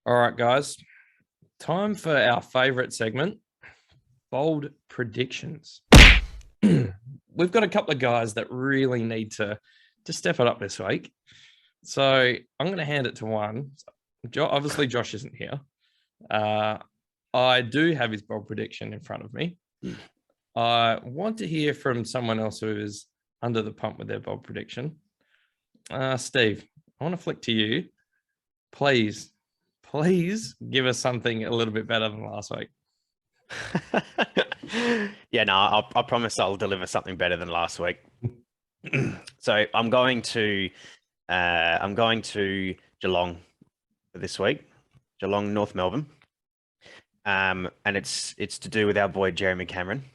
All right, guys. Time for our favorite segment, bold predictions. We've got a couple of guys that really need to step it up this week. So I'm going to hand it to one. Obviously, Josh isn't here. I do have his bold prediction in front of me. I want to hear from someone else who is under the pump with their bold prediction. Steve, I want to flick to you. Please give us something a little bit better than last week. Yeah, no, I promise I'll deliver something better than last week. So I'm going to Geelong for this week, Geelong, North Melbourne, and it's to do with our boy Jeremy Cameron.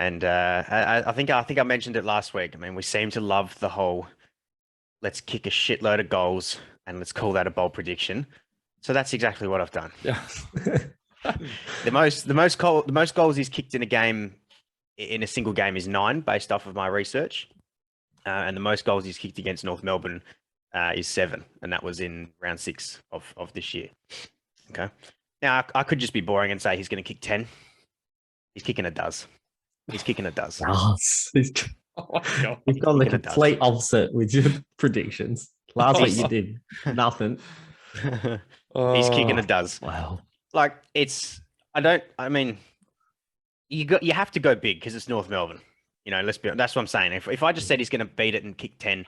And I think I mentioned it last week. I mean, we seem to love the whole let's kick a shitload of goals and let's call that a bold prediction. So that's exactly what I've done. Yeah. The most goals he's kicked in a game, in a single game, is 9, based off of my research, and the most goals he's kicked against North Melbourne is 7, and that was in round 6 of this year. Okay, now I could just be boring and say he's going to kick 10. He's kicking a does. He's kicking a does. Oh my God. You've gone the complete opposite with your predictions. Last week you did nothing. He's kicking a does. Wow. Like you have to go big because it's North Melbourne. You know, that's what I'm saying. If I just said he's going to beat it and kick 10,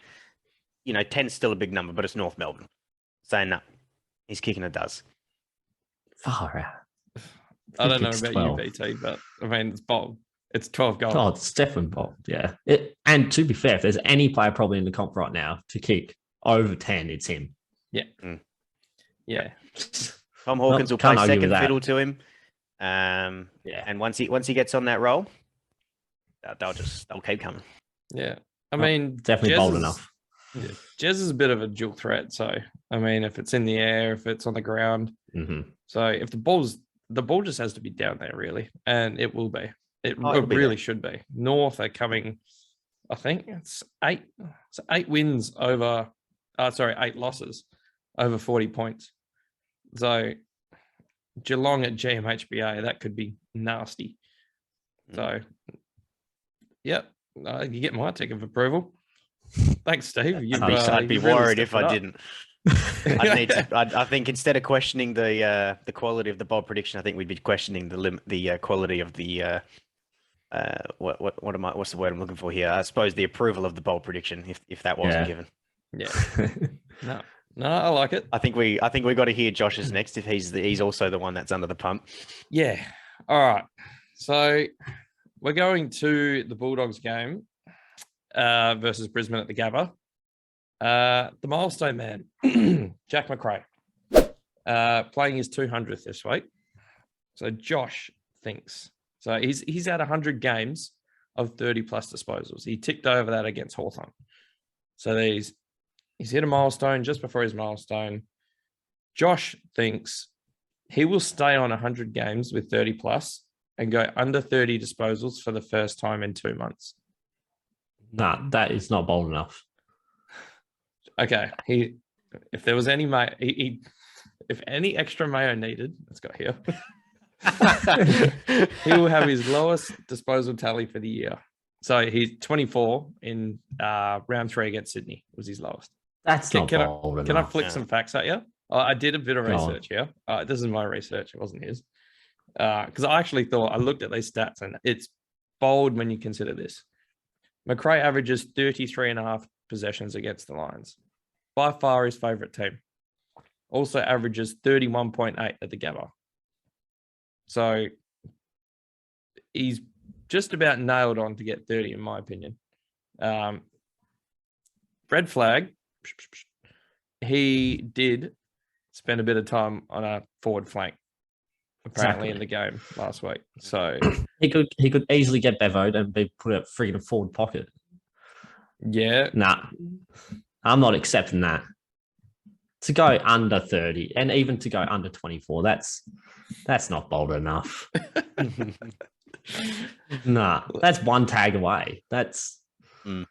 10's still a big number, but it's North Melbourne. Saying that, he's kicking a does. Far out. I don't know about 12. You, BT, but I mean, it's bold. It's 12 goals. Oh, it's definitely bold, yeah. And to be fair, if there's any player probably in the comp right now to kick over 10, it's him. Yeah. Yeah. Tom Hawkins will play second fiddle to him. And once he gets on that roll, they'll keep coming. Yeah. I mean, definitely bold enough. Yeah, Jez is a bit of a dual threat. So, I mean, if it's in the air, if it's on the ground. Mm-hmm. So if the ball just has to be down there, really. And it will be. It really should be. North are coming, I think it's 8 wins over, 8 losses over 40 points. So Geelong at GMHBA, that could be nasty. So, yep, you get my tick of approval. Thanks, Steve. I'd be worried if I didn't. I think instead of questioning the quality of the bold prediction, I think we'd be questioning the quality of the what's the word I'm looking for here? I suppose the approval of the bold prediction, if that wasn't given. Yeah. No, I like it. I think we got to hear Josh's next if he's also the one that's under the pump. Yeah. All right. So we're going to the Bulldogs game versus Brisbane at the Gabba. The milestone man, Jack Macrae, playing his 200th this week. So Josh thinks. So he's had 100 games of 30 plus disposals. He ticked over that against Hawthorn. So he's hit a milestone just before his milestone. Josh thinks he will stay on 100 games with 30 plus and go under 30 disposals for the first time in 2 months. Nah, that is not bold enough. Okay. If there was any if any extra mayo needed, let's go here. He will have his lowest disposal tally for the year. So he's 24 in round 3 against Sydney was his lowest. That's not bold enough. Can I flick some facts at you? I did a bit of research here. This is my research. It wasn't his. Because I actually thought, I looked at these stats and it's bold when you consider this. Macrae averages 33.5 possessions against the Lions. By far his favourite team. Also averages 31.8 at the Gabba. So he's just about nailed on to get 30, in my opinion. Red flag, he did spend a bit of time on a forward flank, apparently in the game last week. So he could easily get bevoed and be put at freaking forward pocket. Yeah. Nah, I'm not accepting that. To go under 30 and even to go under 24, that's not bold enough. Nah, that's one tag away. That's We've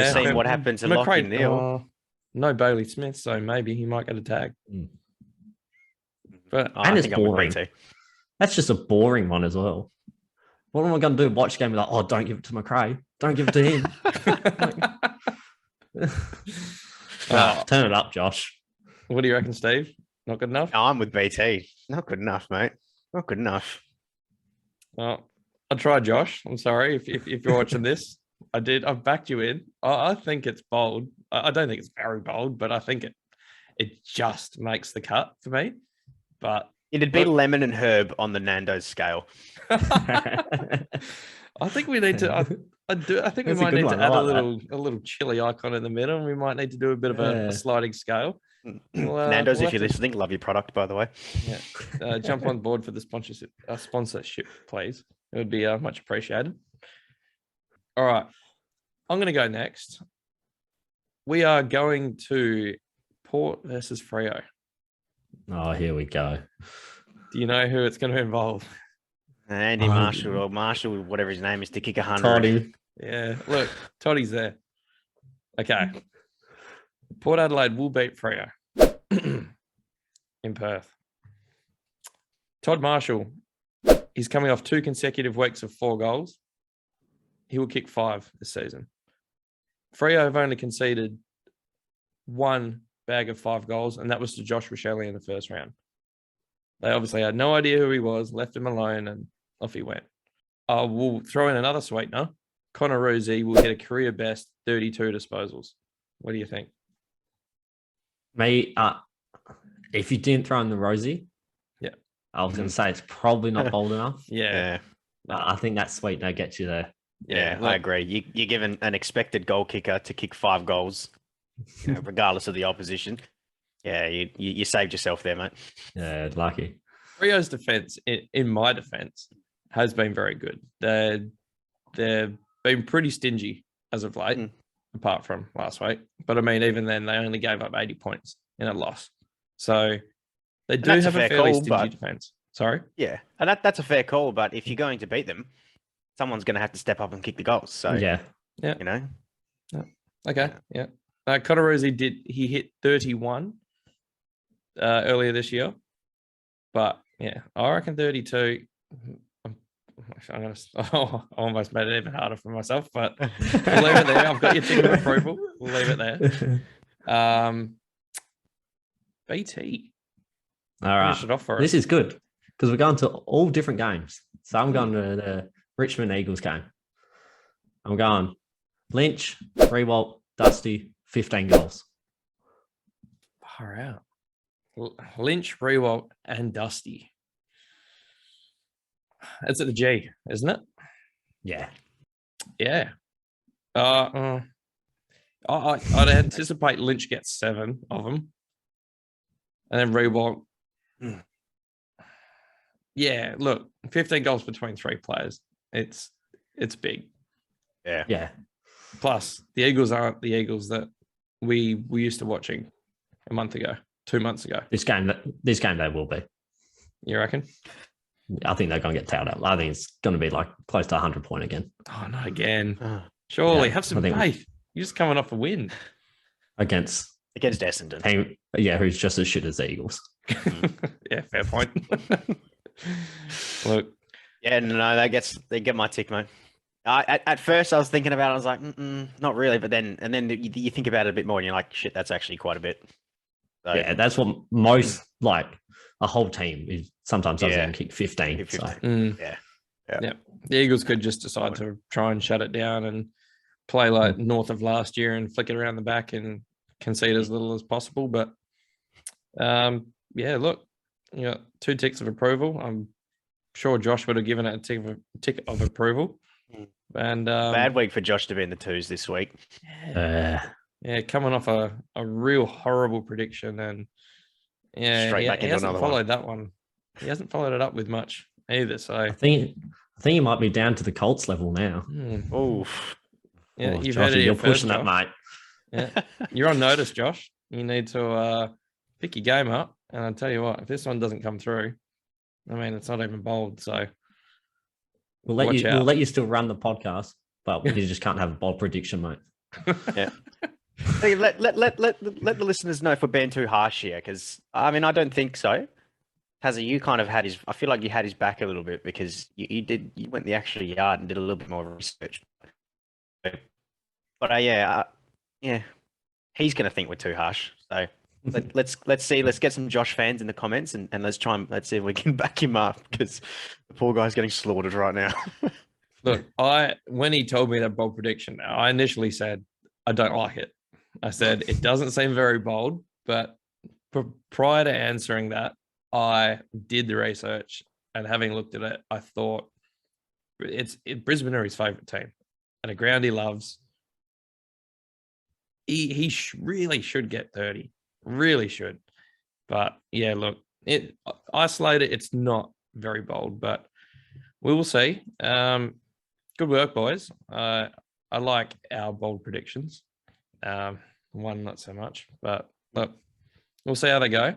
seen what happened to Lockie Neal. No Bailey Smith, so maybe he might get a tag. But Oh, And I it's think I'm with boring. BT. That's just a boring one as well. What am I going to do? Watch the game like, oh, don't give it to McRae. Don't give it to him. Oh. Turn it up, Josh. What do you reckon, Steve? Not good enough? No, I'm with BT. Not good enough, mate. Not good enough. Well, I tried, Josh. I'm sorry if you're watching this. I did. I've backed you in. I think it's bold. I don't think it's very bold, but I think it just makes the cut for me. But It'd be look, lemon and herb on the Nando's scale. I think we need to. I do. I think we That's a might good need one. to I add like a little chili icon in the middle, and we might need to do a bit of a Yeah. sliding scale. Nando's, we'll if you're have to- listening, love your product, by the way. Yeah, jump on board for the sponsorship, please. It would be much appreciated. All right, I'm going to go next. We are going to Port versus Freo. Oh, here we go. Do you know who it's going to involve? Andy Oh, Marshall or Marshall, whatever his name is, to kick 100. Toddy. Yeah, look, Toddy's there. Okay. Port Adelaide will beat Freo in Perth. Todd Marshall, he's coming off 2 consecutive weeks of 4 goals. He will kick 5 this season. Freo have only conceded 1 bag of 5 goals, and that was to Josh Rochelle in the first round. They obviously had no idea who he was, left him alone, and off he went. We'll throw in another sweetener. Connor Rosie will get a career best 32 disposals. What do you think? Me, if you didn't throw in the Rosie, Yeah. I was going to say it's probably not bold enough. Yeah. I think that sweetener gets you there. Yeah, look, I agree. You're given an expected goal kicker to kick 5 goals, regardless of the opposition. Yeah, you saved yourself there, mate. Yeah, lucky. Frio's defense, in my defense, has been very good. They've been pretty stingy as of late, apart from last week. But I mean, even then, they only gave up 80 points in a loss. So they do have a fairly stingy defense. Sorry? Yeah, and that's a fair call. But if you're going to beat them, someone's going to have to step up and kick the goals. So, Yeah. you know. Okay, yeah. Connor Rosie he hit 31 earlier this year. But yeah, I reckon 32. I almost made it even harder for myself, but we'll leave it there. I've got your tick of approval. We'll leave it there. BT. All right. Finish it off for us. This is good because we're going to all different games. So I'm going to the Richmond Eagles game. I'm going Lynch, Rewalt, Dusty, 15 goals. Far out. Lynch, Rewalt, and Dusty. It's at the G, isn't it? Yeah. Yeah. I'd anticipate Lynch gets 7 of them. And then Rewalt. Yeah, look, 15 goals between 3 players. It's big. Yeah. Yeah. Plus, the Eagles aren't the Eagles that we were used to watching a month ago, 2 months ago. This game they will be. You reckon? I think they're going to get tailed up. I think it's going to be like close to 100 point again. Oh, not again. Surely, Yeah, have some I think- faith. You're just coming off a win. Against Essendon. team, who's just as shit as the Eagles. Yeah, fair point. Look, Yeah, no, they get my tick, mate. At first, I was thinking about it. I was like, not really. But then you think about it a bit more, and you're like, shit, that's actually quite a bit. So, Yeah, that's what most like a whole team is sometimes doesn't even kick 15. Kick So. 15. Yeah. the Eagles could just decide to try and shut it down and play like north of last year and flick it around the back and concede as little as possible. But yeah, look, 2 ticks of approval. I'm sure Josh would have given it a tick of approval. And Bad week for Josh to be in the 2s this week. yeah, coming off a real horrible prediction, and Straight back he into hasn't another followed that one. He hasn't followed it up with much either. So I think he might be down to the Colts level now. Oof. Yeah, Oh, you've Joshy, heard it you're here first, pushing that, Josh. mate. Yeah, you're on notice, Josh. You need to pick your game up. And I'll tell you what, if this one doesn't come through, I mean, it's not even bold. So We'll let watch you. out. We'll let you still run the podcast, but you just can't have a bold prediction, mate. Yeah. Hey, let the listeners know if we're being too harsh here, because I mean, I don't think so. Hazza, you kind of had his. I feel like you had his back a little bit because you went the extra yard and did a little bit more research. But yeah, he's going to think we're too harsh. So let's see. Let's get some Josh fans in the comments and let's see if we can back him up because the poor guy's getting slaughtered right now. Look, when he told me that bold prediction, I initially said I don't like it. I said it doesn't seem very bold, but prior to answering that, I did the research, and having looked at it, I thought Brisbane are his favourite team, and a ground he loves. He really should get 30, really should. But yeah, look, it isolated. It's not very bold, but we will see. Good work, boys. I like our bold predictions. One not so much, but look, we'll see how they go.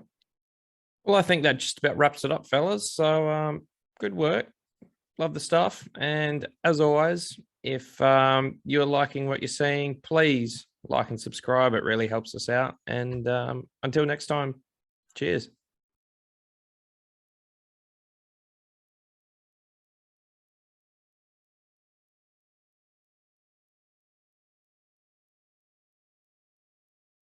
Well, I think that just about wraps it up, fellas. So good work. Love the stuff. And as always, if you're liking what you're seeing, please like and subscribe. It really helps us out. And until next time, cheers.